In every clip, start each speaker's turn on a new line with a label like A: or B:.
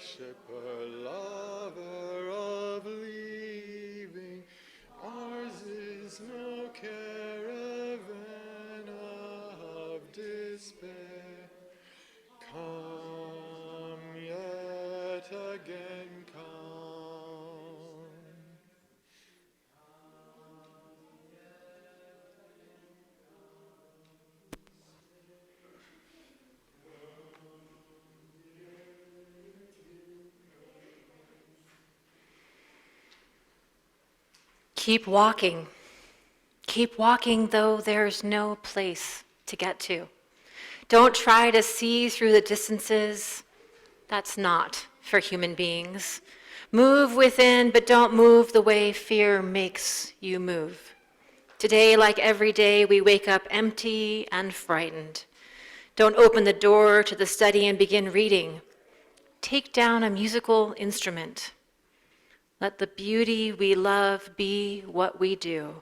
A: worshiper, lover of leaving. Ours is no caravan of despair. Come yet again, come.
B: Keep walking. Keep walking, though there's no place to get to. Don't try to see through the distances. That's not for human beings. Move within, but don't move the way fear makes you move. Today, like every day, we wake up empty and frightened. Don't open the door to the study and begin reading. Take down a musical instrument. Let the beauty we love be what we do.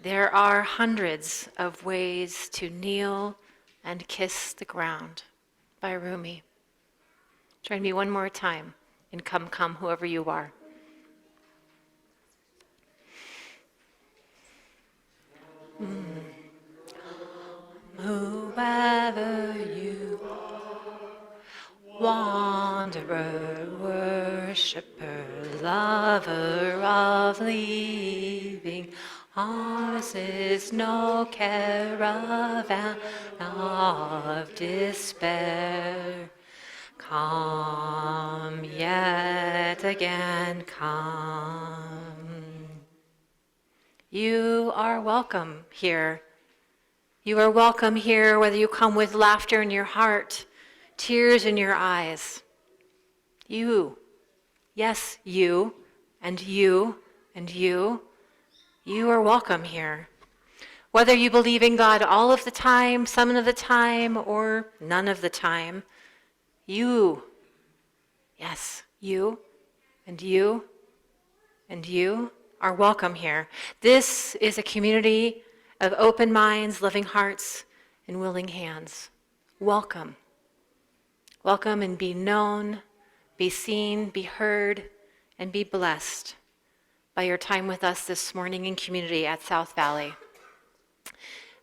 B: There are hundreds of ways to kneel and kiss the ground, by Rumi. Join me one more time in Come, Come, whoever you are. Whoever you are, wanderer, worshiper, lover of leaving, ours is no caravan of despair. Come yet again, come. You are welcome here. You are welcome here whether you come with laughter in your heart, tears in your eyes. You, yes, you, and you, and you are welcome here. Whether you believe in God all of the time, some of the time, or none of the time, you, yes, you, and you, and you are welcome here. This is a community of open minds, loving hearts, and willing hands. Welcome. Welcome and be known, be seen, be heard, and be blessed by your time with us this morning in community at South Valley.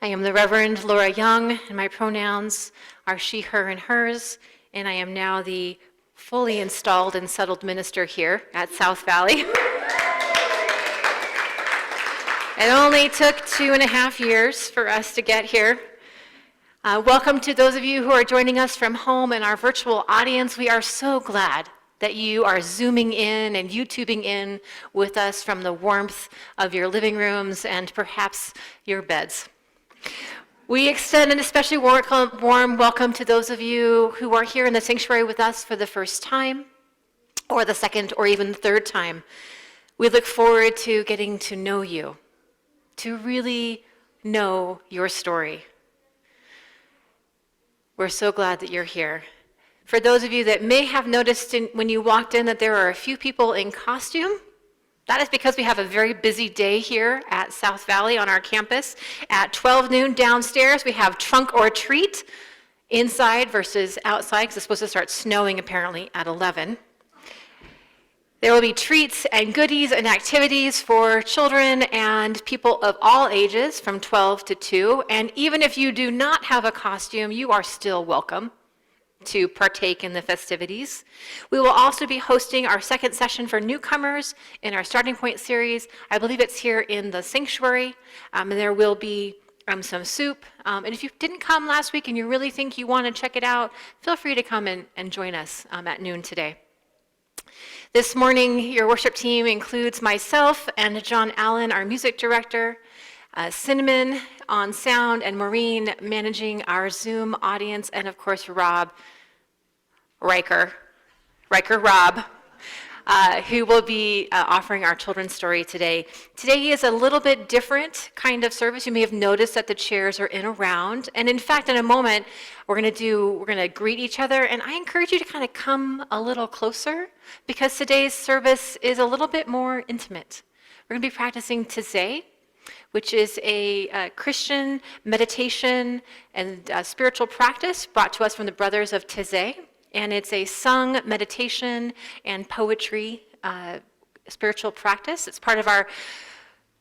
B: I am the Reverend Laura Young, and my pronouns are she, her, and hers, and I am now the fully installed and settled minister here at South Valley. It only took 2.5 years for us to get here. Welcome to those of you who are joining us from home and our virtual audience. We are so glad that you are Zooming in and YouTubing in with us from the warmth of your living rooms and perhaps your beds. We extend an especially warm welcome to those of you who are here in the sanctuary with us for the first time, or the second, or even the third time. We look forward to getting to know you, to really know your story. We're so glad that you're here. For those of you that may have noticed when you walked in that there are a few people in costume, that is because we have a very busy day here at South Valley on our campus. At 12 noon downstairs, we have trunk or treat inside versus outside, because it's supposed to start snowing apparently at 11. There will be treats and goodies and activities for children and people of all ages from 12 to 2. And even if you do not have a costume, you are still welcome to partake in the festivities. We will also be hosting our second session for newcomers in our Starting Point series. I believe it's here in the sanctuary, and there will be some soup. And if you didn't come last week and you really think you want to check it out, feel free to come and join us at noon today. This morning, your worship team includes myself and John Allen, our music director, Cinnamon on sound, and Maureen managing our Zoom audience, and of course Rob Riker Rob, who will be offering our children's story today. Today is a little bit different kind of service. You may have noticed that the chairs are in a round, and in fact, in a moment, we're going to greet each other, and I encourage you to kind of come a little closer, because today's service is a little bit more intimate. We're going to be practicing TAIZE, which is a Christian meditation and spiritual practice brought to us from the Brothers of TAIZE. And it's a sung meditation and poetry spiritual practice. It's part of our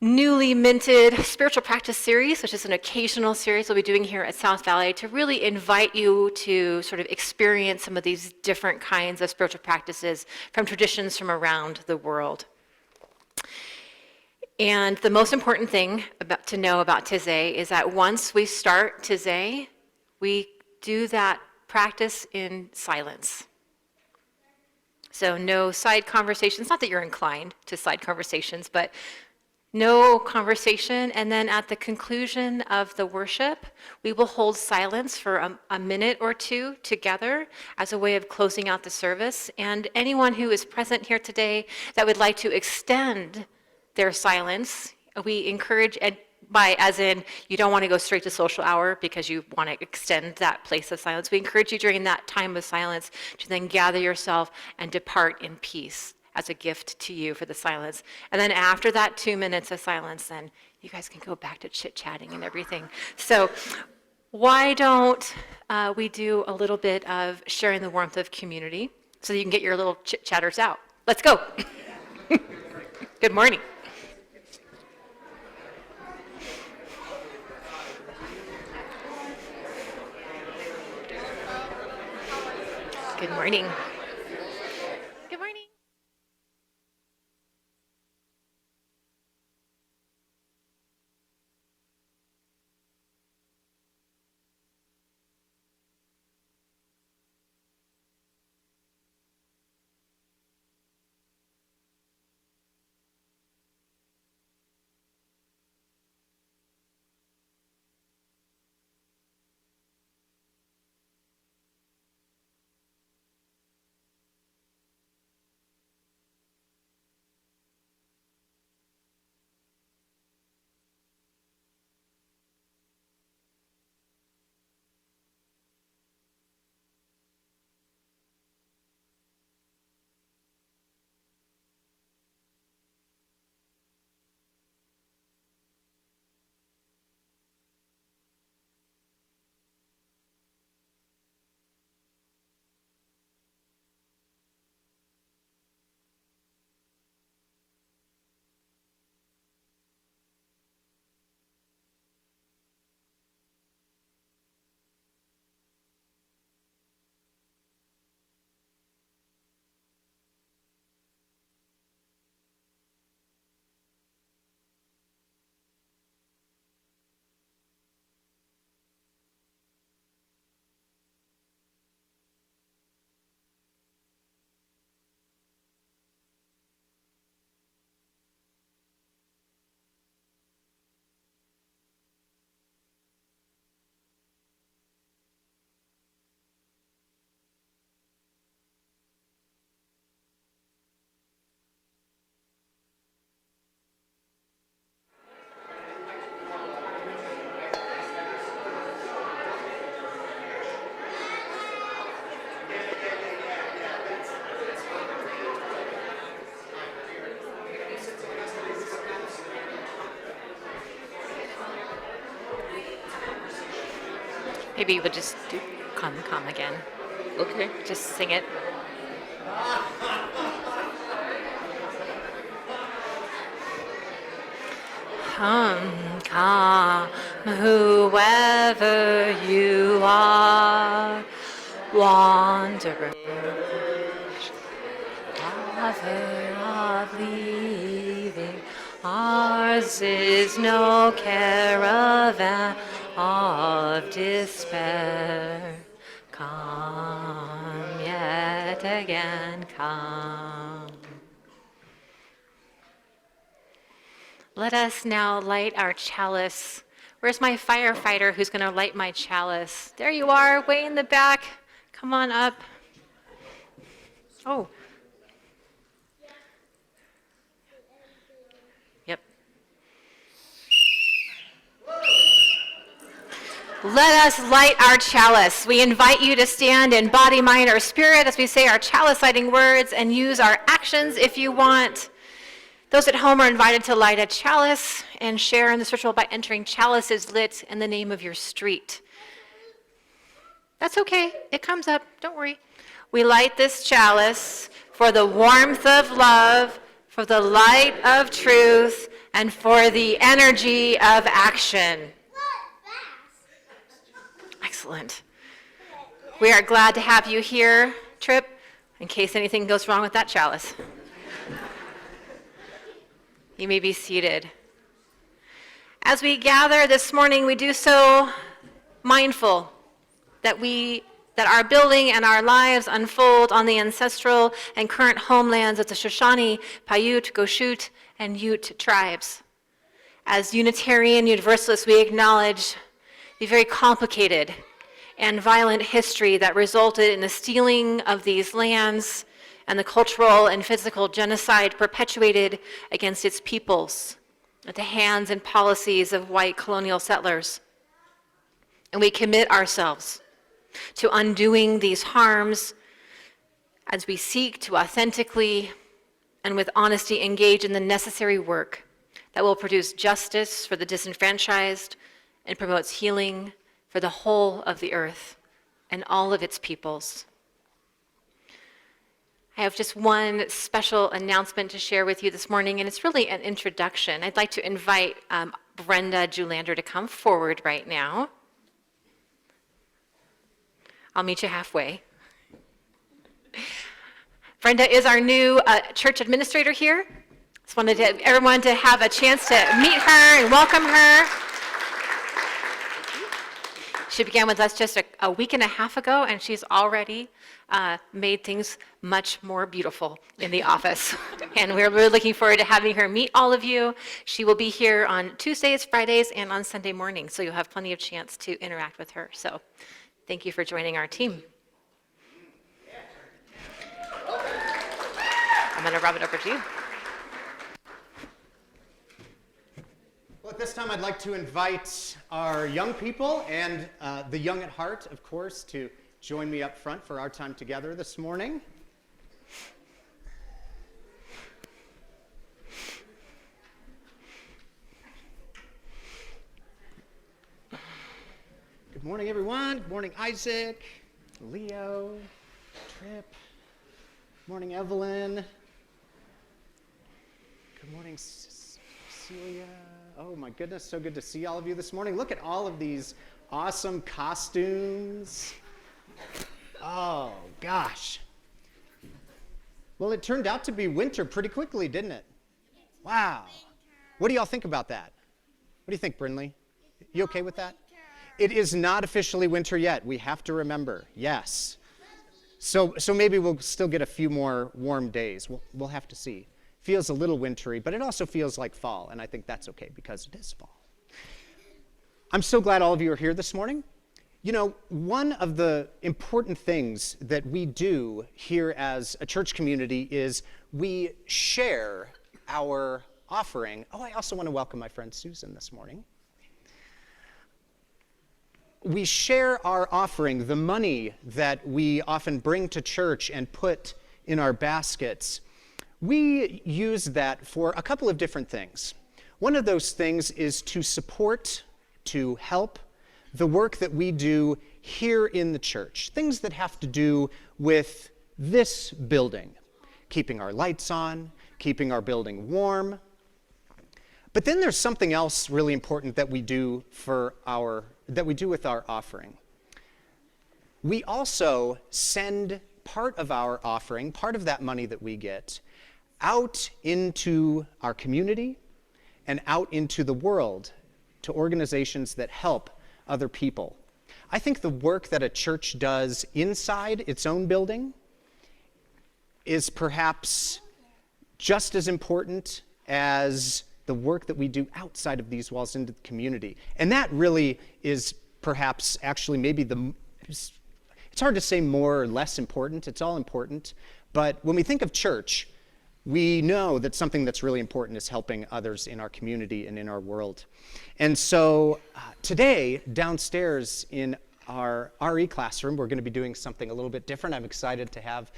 B: newly minted spiritual practice series, which is an occasional series we'll be doing here at South Valley to really invite you to sort of experience some of these different kinds of spiritual practices from traditions from around the world. And the most important thing to know about TAIZE is that once we start TAIZE, we do that practice in silence. So no side conversations, not that you're inclined to side conversations, but no conversation. And then at the conclusion of the worship, we will hold silence for a minute or two together as a way of closing out the service. And anyone who is present here today that would like to extend their silence, we encourage, as in you don't want to go straight to social hour because you want to extend that place of silence. We encourage you during that time of silence to then gather yourself and depart in peace as a gift to you for the silence. And then after that 2 minutes of silence, then you guys can go back to chit-chatting and everything. So why don't we do a little bit of sharing the warmth of community so that you can get your little chit-chatters out. Let's go. Good morning. Good morning. Good morning. Maybe we'll just do come again.
C: Okay.
B: Just sing it. Come, whoever you are, wanderer, lover of leaving, ours is no caravan of despair. Come yet again, come. Let us now light our chalice. Where's my firefighter who's going to light my chalice? There you are, way in the back. Come on up. Oh. Yep. Let us light our chalice. We invite you to stand in body, mind, or spirit as we say our chalice lighting words and use our actions if you want. Those at home are invited to light a chalice and share in this ritual by entering chalices lit in the name of your street. That's okay. It comes up. Don't worry. We light this chalice for the warmth of love, for the light of truth, and for the energy of action. Excellent. We are glad to have you here, Trip, in case anything goes wrong with that chalice. You may be seated. As we gather this morning, we do so mindful that our building and our lives unfold on the ancestral and current homelands of the Shoshone, Paiute, Goshute, and Ute tribes. As Unitarian Universalists, we acknowledge the very complicated and violent history that resulted in the stealing of these lands and the cultural and physical genocide perpetuated against its peoples at the hands and policies of white colonial settlers. And we commit ourselves to undoing these harms as we seek to authentically and with honesty engage in the necessary work that will produce justice for the disenfranchised and promotes healing for the whole of the earth and all of its peoples. I have just one special announcement to share with you this morning, and it's really an introduction. I'd like to invite Brenda Julander to come forward right now. I'll meet you halfway. Brenda is our new church administrator here. Just wanted everyone to have a chance to meet her and welcome her. She began with us just a week and a half ago, and she's already made things much more beautiful in the office. And we're really looking forward to having her meet all of you. She will be here on Tuesdays, Fridays, and on Sunday mornings, so you'll have plenty of chance to interact with her. So thank you for joining our team. I'm going to rub it over to you.
C: Well, at this time, I'd like to invite our young people and the young at heart, of course, to join me up front for our time together this morning. Good morning, everyone. Good morning, Isaac, Leo, Trip. Good morning, Evelyn. Good morning, Cecilia. Oh my goodness, so good to see all of you this morning. Look at all of these awesome costumes. Oh gosh. Well, it turned out to be winter pretty quickly, didn't it? Wow. What do y'all think about that? What do you think, Brinley? You okay with that? It is not officially winter yet. We have to remember. Yes. So maybe we'll still get a few more warm days. We'll have to see. Feels a little wintry, but it also feels like fall, and I think that's okay because it is fall. I'm so glad all of you are here this morning. You know, one of the important things that we do here as a church community is we share our offering. Oh, I also want to welcome my friend Susan this morning. We share our offering, the money that we often bring to church and put in our baskets. We use that for a couple of different things. One of those things is to support, to help the work that we do here in the church, things that have to do with this building, keeping our lights on, keeping our building warm. But then there's something else really important that we do with our offering. We also send part of our offering, part of that money that we get, out into our community and out into the world to organizations that help other people. I think the work that a church does inside its own building is perhaps just as important as the work that we do outside of these walls into the community. And that really is perhaps actually maybe it's hard to say more or less important. It's all important. But when we think of church, we know that something that's really important is helping others in our community and in our world. And so today, downstairs in our RE classroom, we're going to be doing something a little bit different. I'm excited to have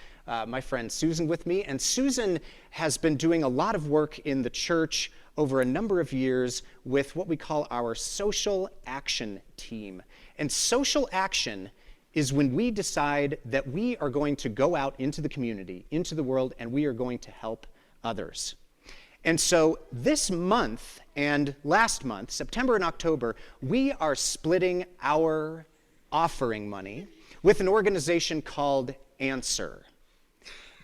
C: my friend Susan with me. And Susan has been doing a lot of work in the church over a number of years with what we call our social action team. And social action is when we decide that we are going to go out into the community, into the world, and we are going to help others. And so this month and last month, September and October, we are splitting our offering money with an organization called Answer.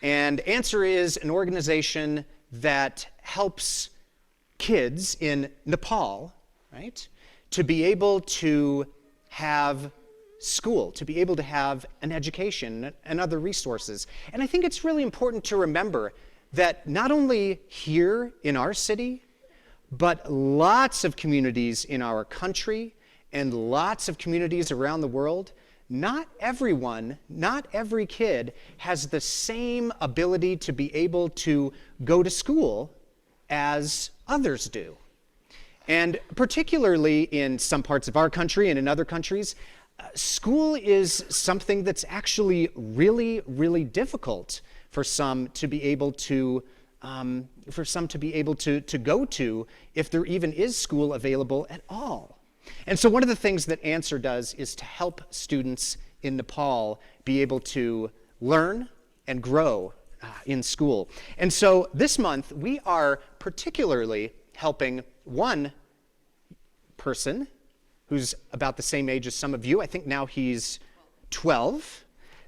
C: And Answer is an organization that helps kids in Nepal, right, to be able to have school, to be able to have an education and other resources. And I think it's really important to remember that not only here in our city, but lots of communities in our country and lots of communities around the world, not everyone, not every kid has the same ability to be able to go to school as others do. And particularly in some parts of our country and in other countries, school is something that's actually really, really difficult for some to be able to go to if there even is school available at all. And so one of the things that Answer does is to help students in Nepal be able to learn and grow in school. And so this month we are particularly helping one person who's about the same age as some of you. I think now he's 12.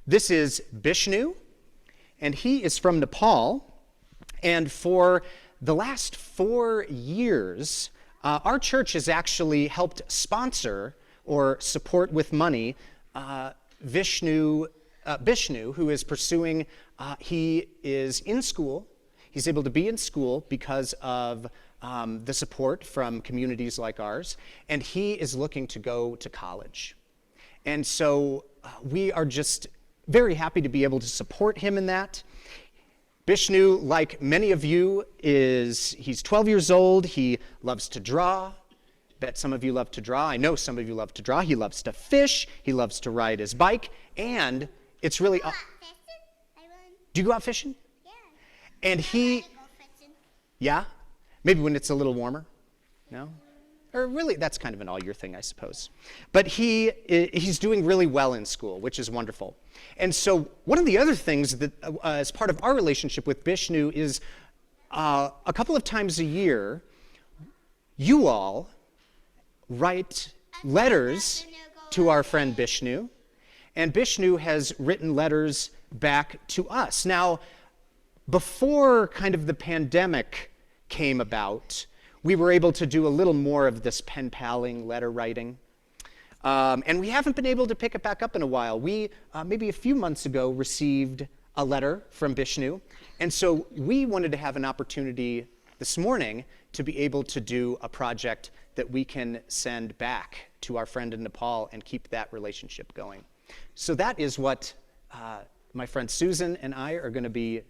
C: This is Bishnu, and he is from Nepal. And for the last 4 years, our church has actually helped sponsor or support with money Bishnu, who is pursuing, he is in school. He's able to be in school because of the support from communities like ours, and he is looking to go to college. And so we are just very happy to be able to support him in that. Bishnu, like many of you, he's 12 years old. He loves to draw. Bet some of you love to draw. I know some of you love to draw. He loves to fish. He loves to ride his bike. And it's really... Do you go out fishing?
D: Yeah.
C: And he...
D: Go fishing.
C: Yeah? Maybe when it's a little warmer? No? Or really, that's kind of an all-year thing, I suppose. But he's doing really well in school, which is wonderful. And so one of the other things that, as part of our relationship with Bishnu, is a couple of times a year, you all write letters to our friend Bishnu, and Bishnu has written letters back to us. Now, before kind of the pandemic came about, we were able to do a little more of this pen paling, letter writing. And we haven't been able to pick it back up in a while. We, maybe a few months ago, received a letter from Bishnu. And so we wanted to have an opportunity this morning to be able to do a project that we can send back to our friend in Nepal and keep that relationship going. So that is what my friend Susan and I are going to be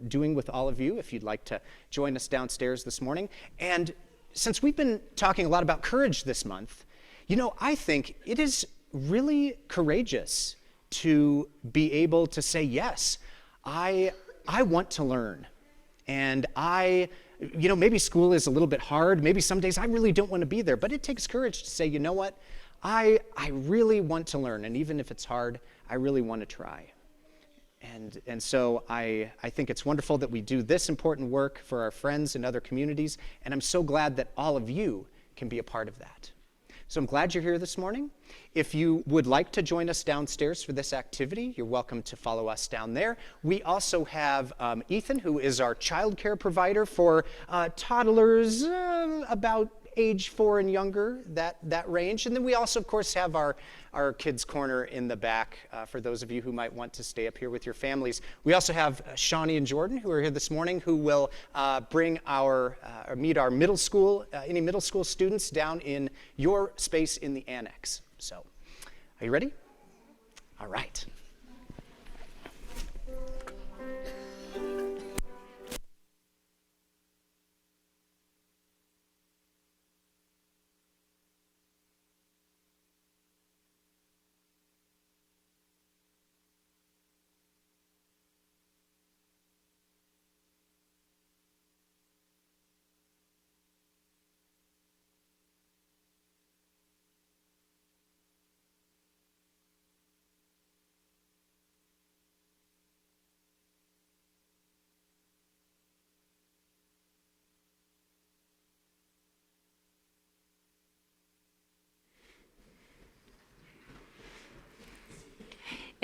C: doing with all of you, if you'd like to join us downstairs this morning. And since we've been talking a lot about courage this month, you know, I think it is really courageous to be able to say, yes, I want to learn. And you know, maybe school is a little bit hard. Maybe some days I really don't want to be there. But it takes courage to say, you know what, I really want to learn. And even if it's hard, I really want to try. And so I think it's wonderful that we do this important work for our friends and other communities. And I'm so glad that all of you can be a part of that. So I'm glad you're here this morning. If you would like to join us downstairs for this activity, you're welcome to follow us down there. We also have Ethan, who is our childcare provider for toddlers about age 4 and younger, that range. And then we also, of course, have our kids' corner in the back for those of you who might want to stay up here with your families. We also have Shawnee and Jordan, who are here this morning, who will bring meet our middle school, any middle school students down in your space in the annex. So, are you ready? All right.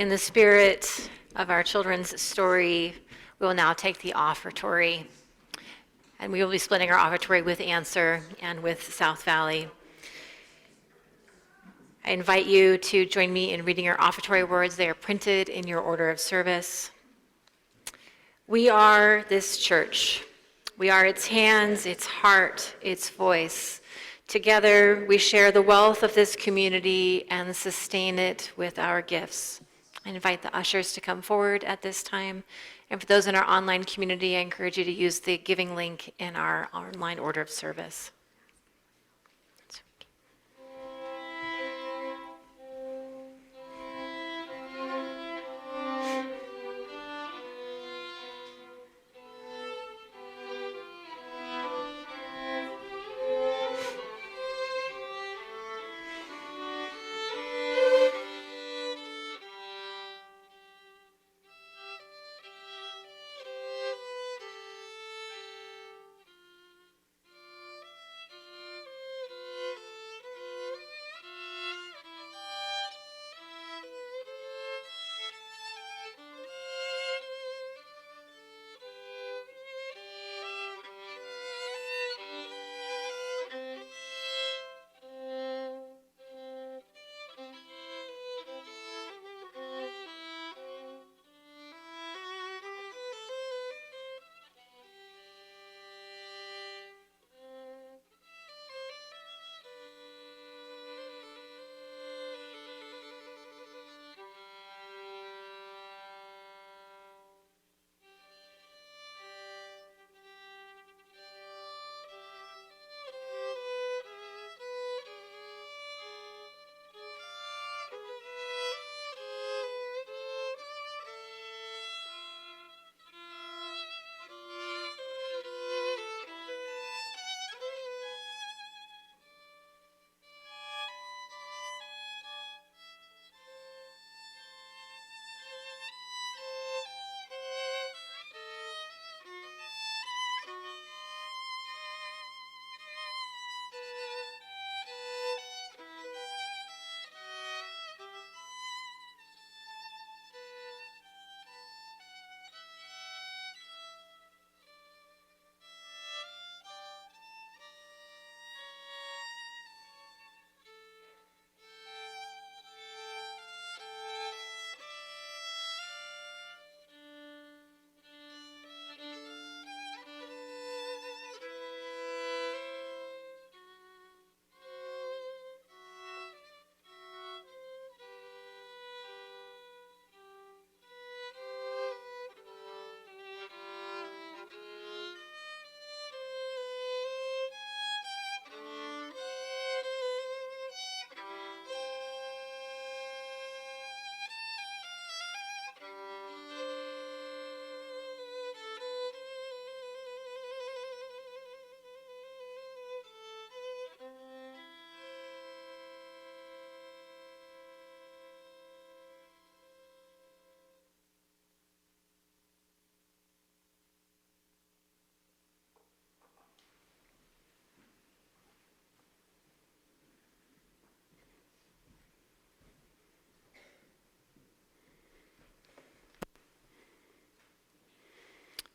B: In the spirit of our children's story, we will now take the offertory. And we will be splitting our offertory with Answer and with South Valley. I invite you to join me in reading our offertory words. They are printed in your order of service. We are this church. We are its hands, its heart, its voice. Together, we share the wealth of this community and sustain it with our gifts. I invite the ushers to come forward at this time. And for those in our online community, I encourage you to use the giving link in our online order of service.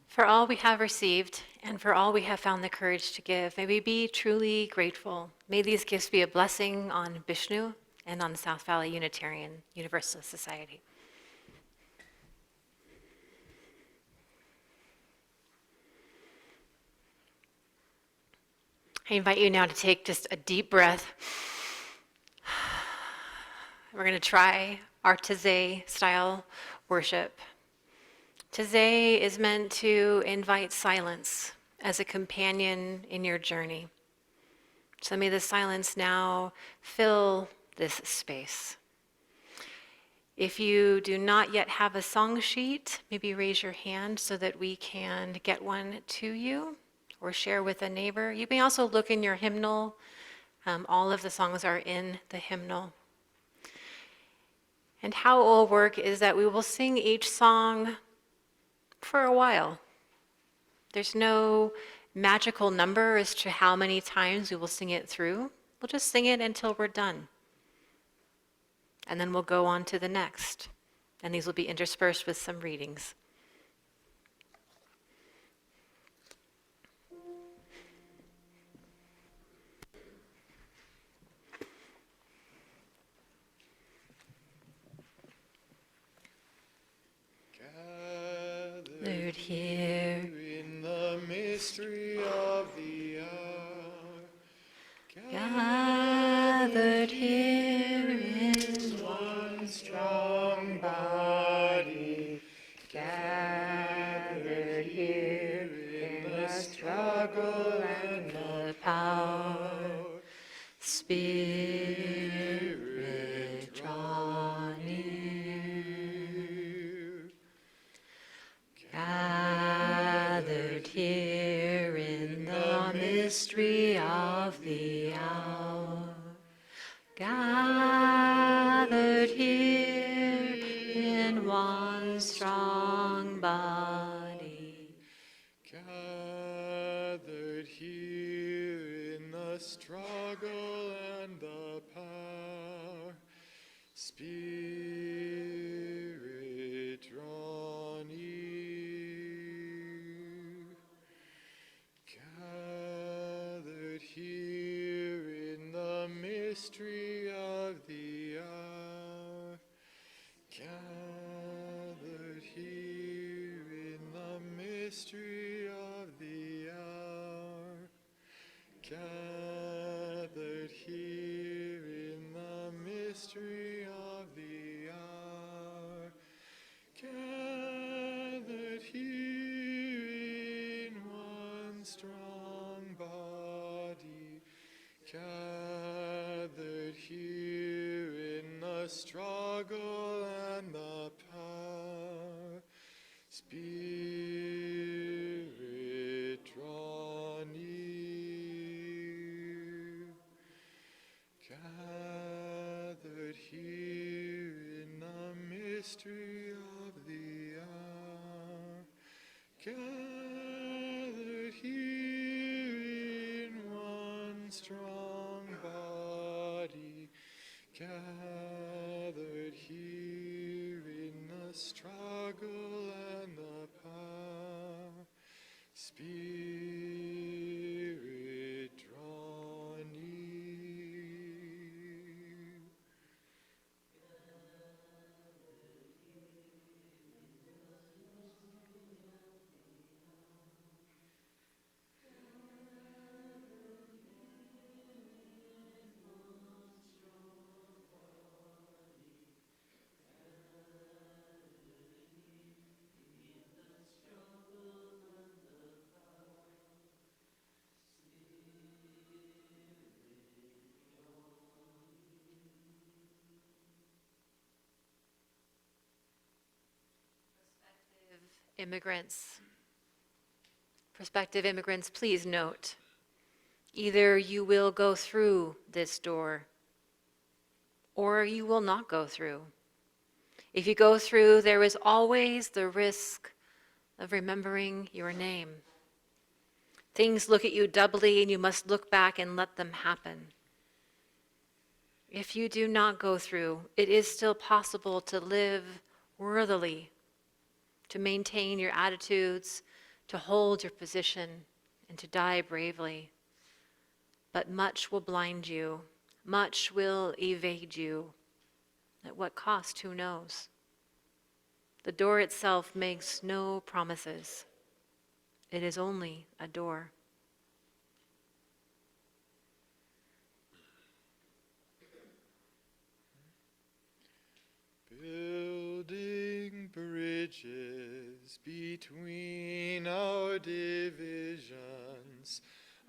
B: For all we have received and for all we have found the courage to give, may we be truly grateful. May these gifts be a blessing on Vishnu and on the South Valley Unitarian Universalist Society. I invite you now to take just a deep breath. We're going to try our TAIZE style worship. TAIZE is meant to invite silence as a companion in your journey. So may the silence now fill this space. If you do not yet have a song sheet, maybe raise your hand so that we can get one to you or share with a neighbor. You may also look in your hymnal. All of the songs are in the hymnal. And how it will work is that we will sing each song for a while. There's no magical number as to how many times we will sing it through. We'll just sing it until we're done. And then we'll go on to the next and these will be interspersed with some readings.
A: Gathered here in the mystery of the hour,
B: Gathered here in
A: one strong body, gathered here in the struggle and
B: the power, Spirit draw near. Gathered here in the mystery of the hour, gathered here in one strong body,
A: gathered here in the struggle and the power, Spirit draw near. Gathered here in the mystery of the hour, gathered here in the mystery of the hour, gathered here in the mystery of the hour, gathered here in one strong body, gathered here in the struggle and the power, Spirit draw near. Gathered here in the mystery of the hour, gathered here in one strong body, gathered here in the struggle and the power, Spirit draw near.
B: Prospective immigrants, please note, either you will go through this door or you will not go through. If you go through, there is always the risk of remembering your name. Things look at you doubly and you must look back and let them happen. If you do not go through, it is still possible to live worthily, to maintain your attitudes, to hold your position, and to die bravely. But much will blind you, much will evade you. At what cost, who knows? The door itself makes no promises. It is only a door.
A: Building bridges between our divisions,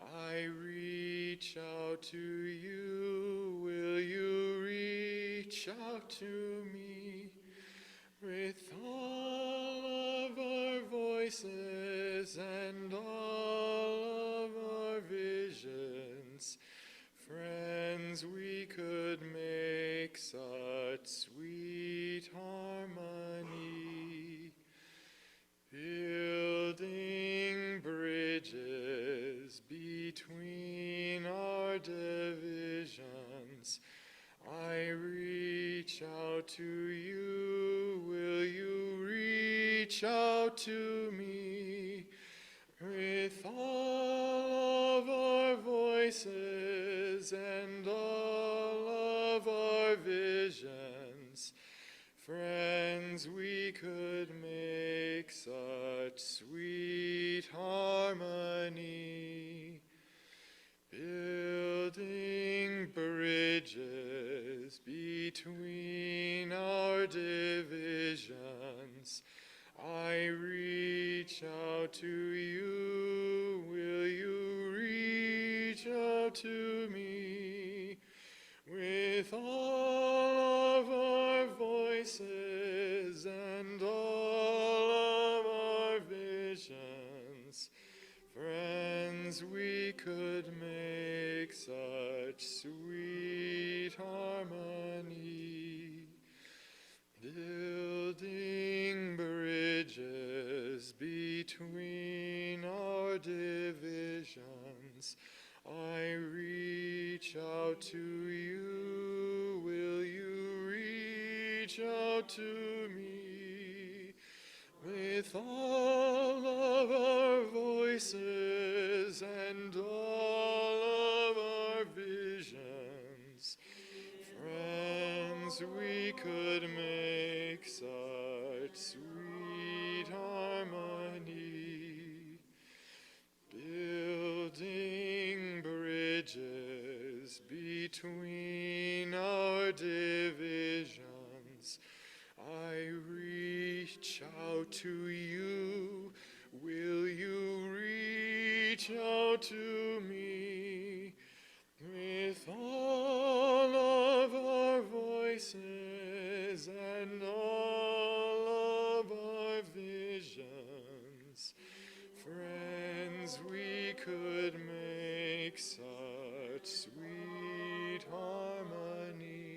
A: I reach out to you. Will you reach out to me? With all of our voices and all of our visions, friends, we could make such sweet harmony. Building bridges between our divisions, I reach out to you. Will reach out to me with all of our voices and all of our visions. Friends, we could make such sweet harmony, building bridges between our divisions. I reach out to you, will you reach out to me? With all of our voices and all of our visions, friends, we could make such sweet harmony, building bridges between our divisions. I reach out to you, will you reach out to me? With all of our voices and all of our visions, friends, we could make such sweet harmony, building bridges between our divisions. I reach out to you, will you reach out to me? With all of our voices and all of our visions, friends, we could make such sweet harmony,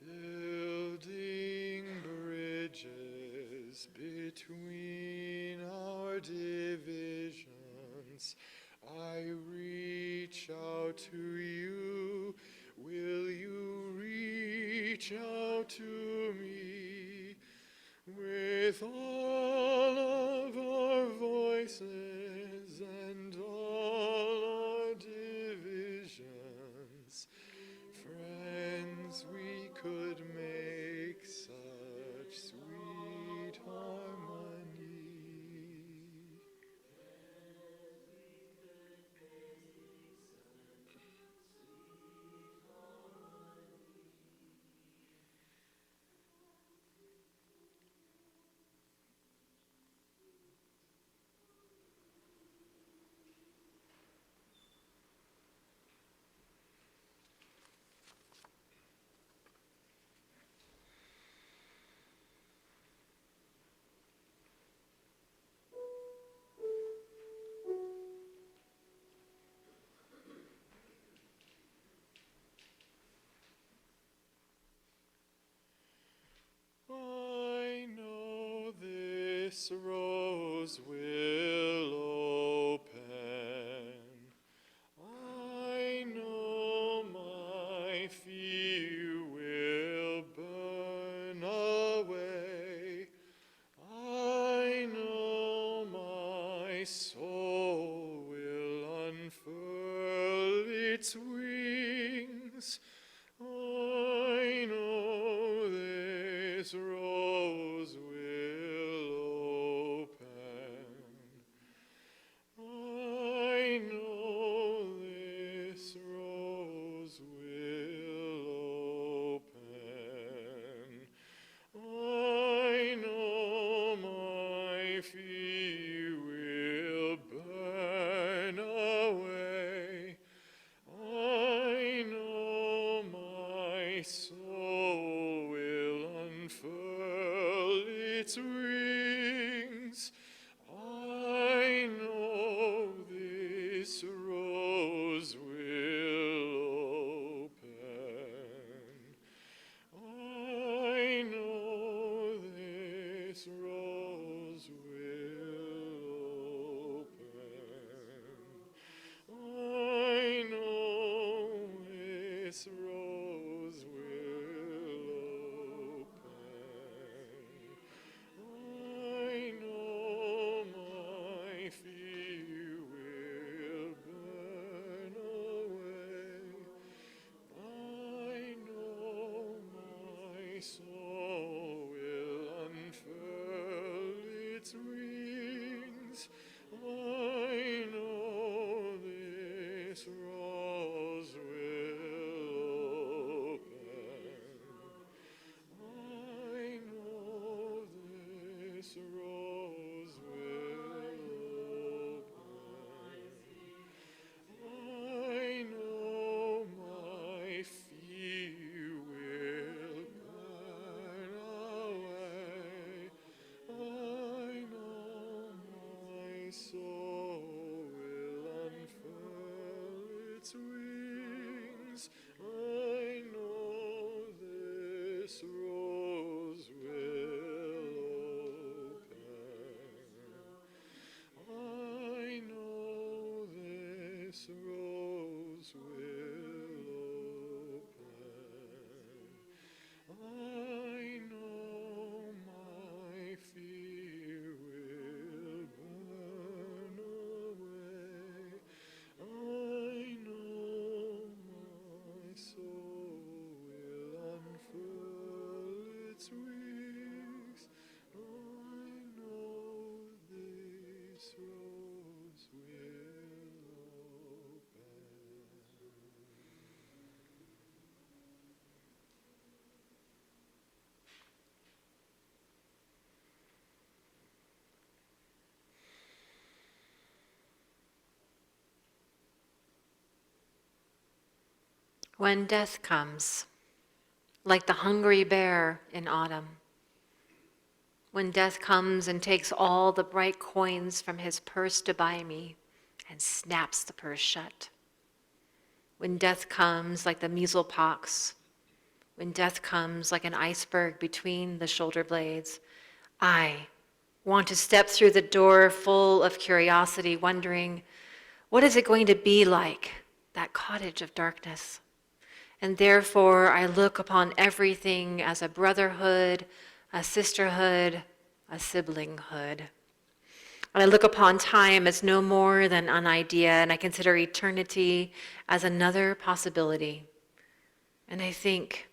A: building bridges between our divisions. I reach out to you, will you reach out to me? With all of our voices and all our divisions, friends, we could make such sweet harmony. I know this rose will open. I know my fear will burn away. I know my soul will unfurl its wings. I know this rose will open. I know this rose will open. I know my fear will burn away. I know my soul will unfurl its wings. I know this rose will open. I know this rose will open. I know this rose will open.
B: When death comes, like the hungry bear in autumn, when death comes and takes all the bright coins from his purse to buy me and snaps the purse shut, when death comes like the measles pox, when death comes like an iceberg between the shoulder blades, I want to step through the door full of curiosity, wondering, what is it going to be like, that cottage of darkness? And therefore I look upon everything as a brotherhood, a sisterhood, a siblinghood. And I look upon time as no more than an idea, and I consider eternity as another possibility. And I think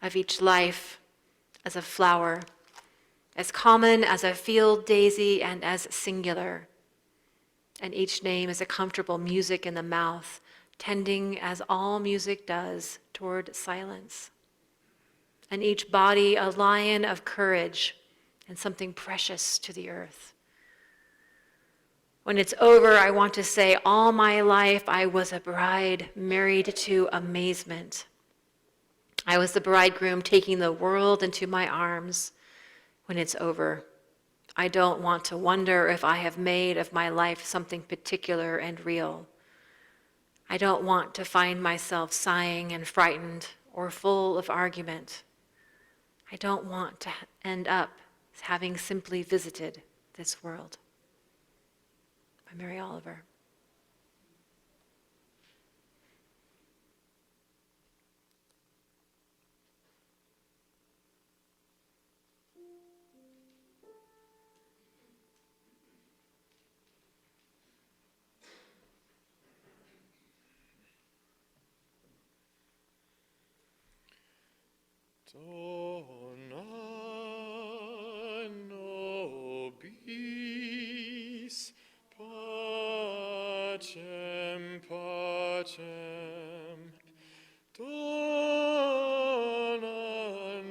B: of each life as a flower, as common as a field daisy and as singular. And each name is a comfortable music in the mouth, tending as all music does toward silence. And each body a lion of courage and something precious to the earth. When it's over, I want to say, all my life I was a bride married to amazement. I was the bridegroom taking the world into my arms. When it's over, I don't want to wonder if I have made of my life something particular and real. I don't want to find myself sighing and frightened or full of argument. I don't want to end up having simply visited this world. By Mary Oliver.
A: Dona nobis pacem pacem. Dona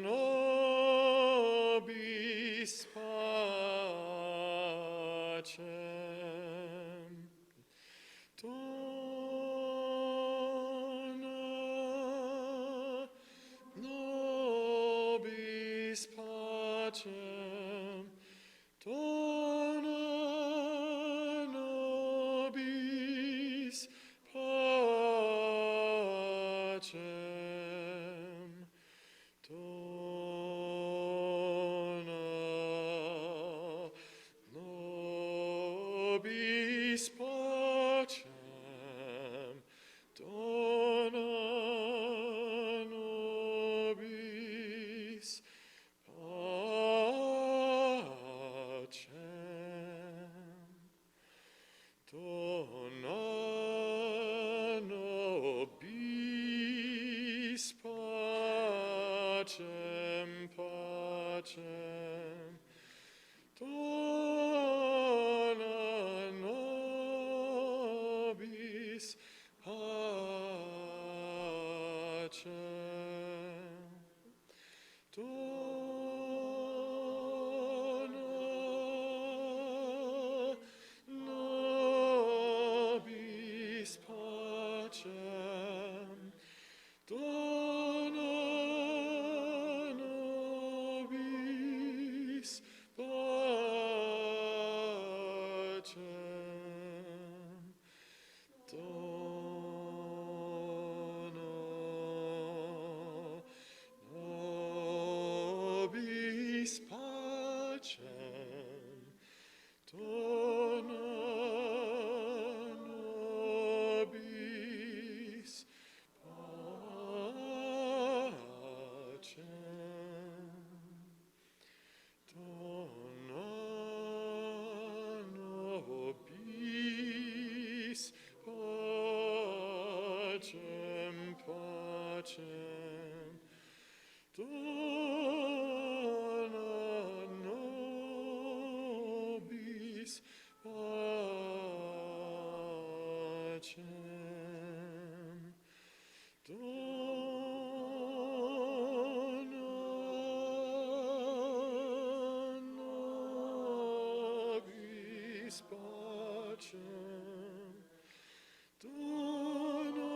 A: nobis pacem. Dona nobis pacem, dona nobis pacem, dona nobis pacem, dona nobis pacem, dona nobis pacem pacem, dona nobis pacem, dona nobis pacem, dona nobis pacem, dona nobis pacem, dona nobis pacem, dona nobis pacem pacem, dona nobis pacem, dona nobis pacem, dona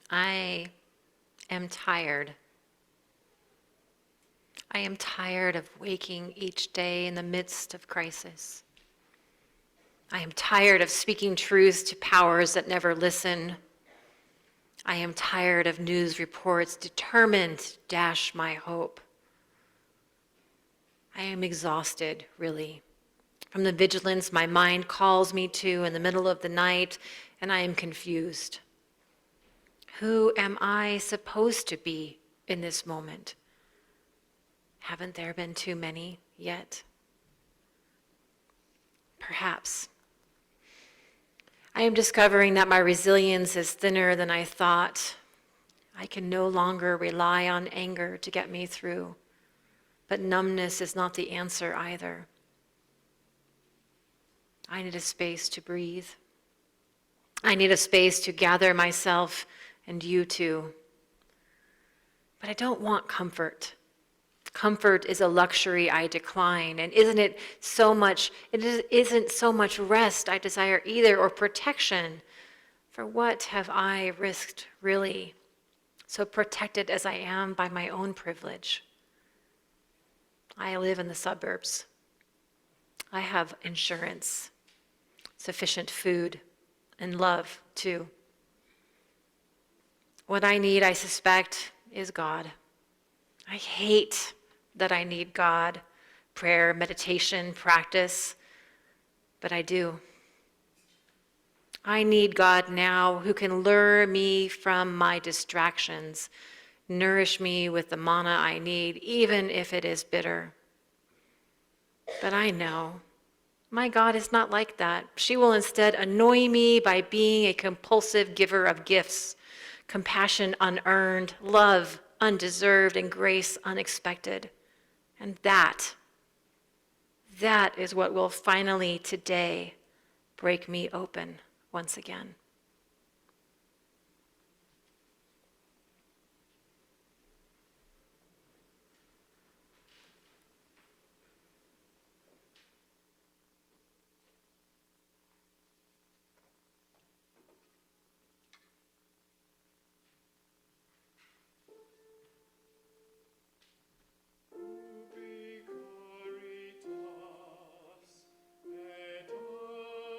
B: I am tired. I am tired of waking each day in the midst of crisis. I am tired of speaking truths to powers that never listen. I am tired of news reports determined to dash my hope. I am exhausted, really, from the vigilance my mind calls me to in the middle of the night, and I am confused. Who am I supposed to be in this moment? Haven't there been too many yet? Perhaps. I am discovering that my resilience is thinner than I thought. I can no longer rely on anger to get me through, but numbness is not the answer either. I need a space to breathe. I need a space to gather myself and you too. But I don't want comfort. Comfort is a luxury I decline, and isn't so much rest I desire either, or protection. For what have I risked really, so protected as I am by my own privilege? I live in the suburbs. I have insurance, sufficient food, and love too. What I need, I suspect, is God. I hate that I need God, prayer, meditation, practice, but I do. I need God now, who can lure me from my distractions, nourish me with the manna I need, even if it is bitter. But I know my God is not like that. She will instead annoy me by being a compulsive giver of gifts, compassion unearned, love undeserved, and grace unexpected. And that is what will finally today break me open once again.
A: Ubi caritas et amor.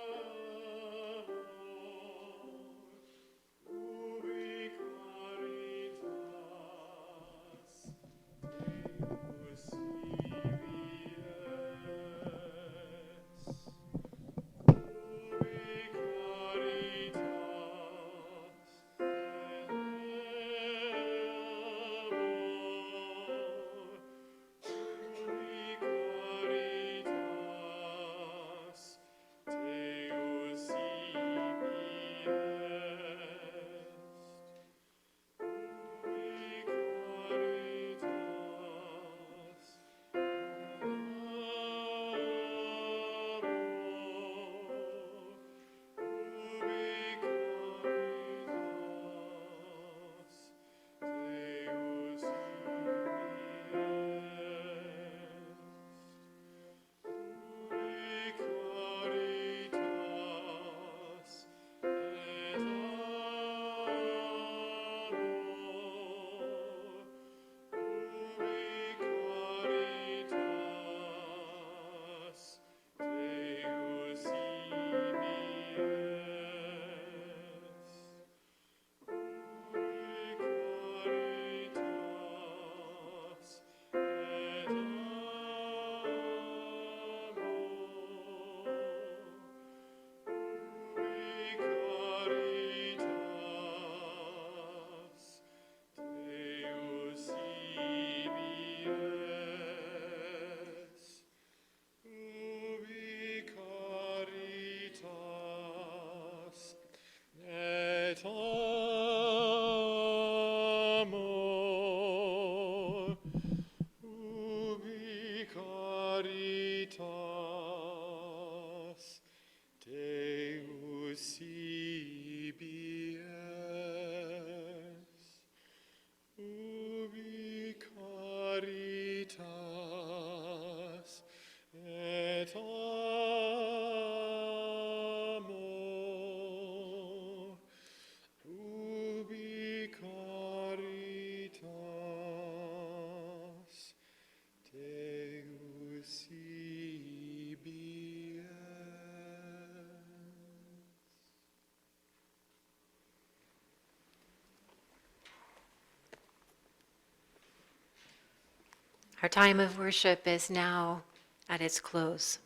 B: Our time of worship is now at its close.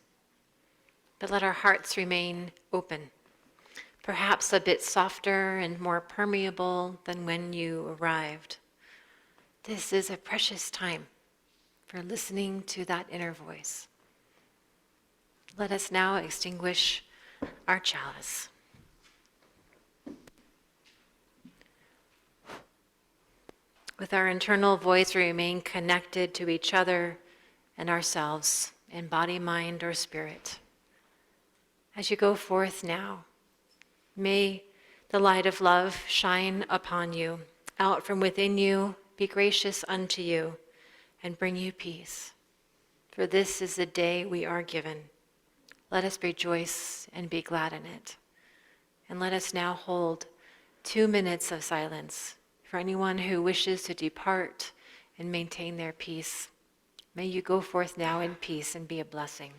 B: But let our hearts remain open, perhaps a bit softer and more permeable than when you arrived. This is a precious time for listening to that inner voice. Let us now extinguish our chalice. With our internal voice, we remain connected to each other and ourselves in body, mind, or spirit. As you go forth now, may the light of love shine upon you, out from within you, be gracious unto you, and bring you peace. For this is the day we are given. Let us rejoice and be glad in it. And let us now hold 2 minutes of silence for anyone who wishes to depart and maintain their peace. May you go forth now in peace and be a blessing.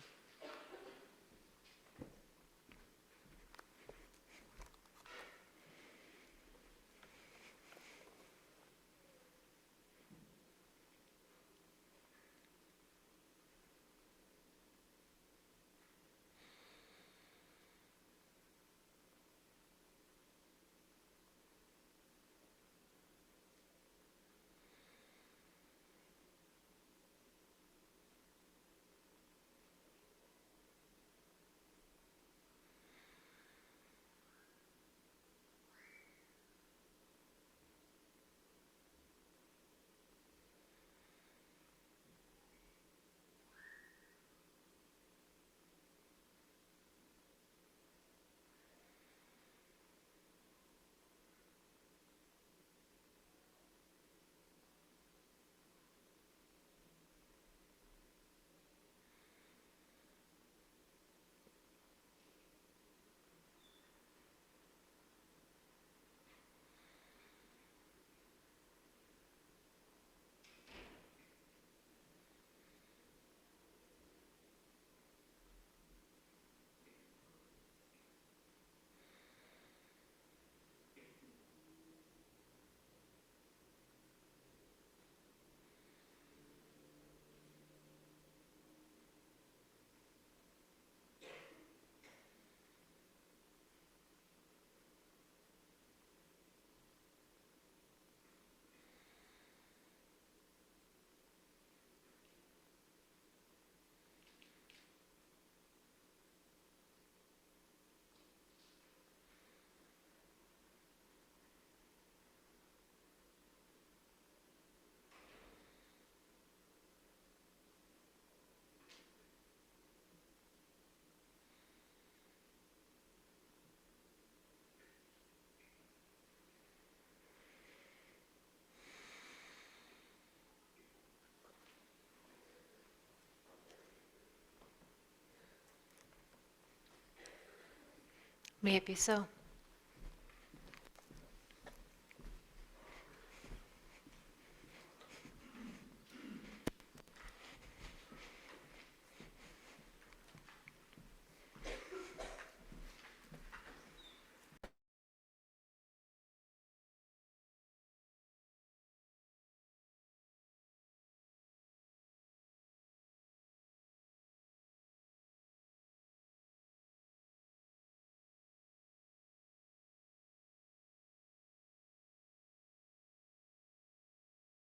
B: May it be so.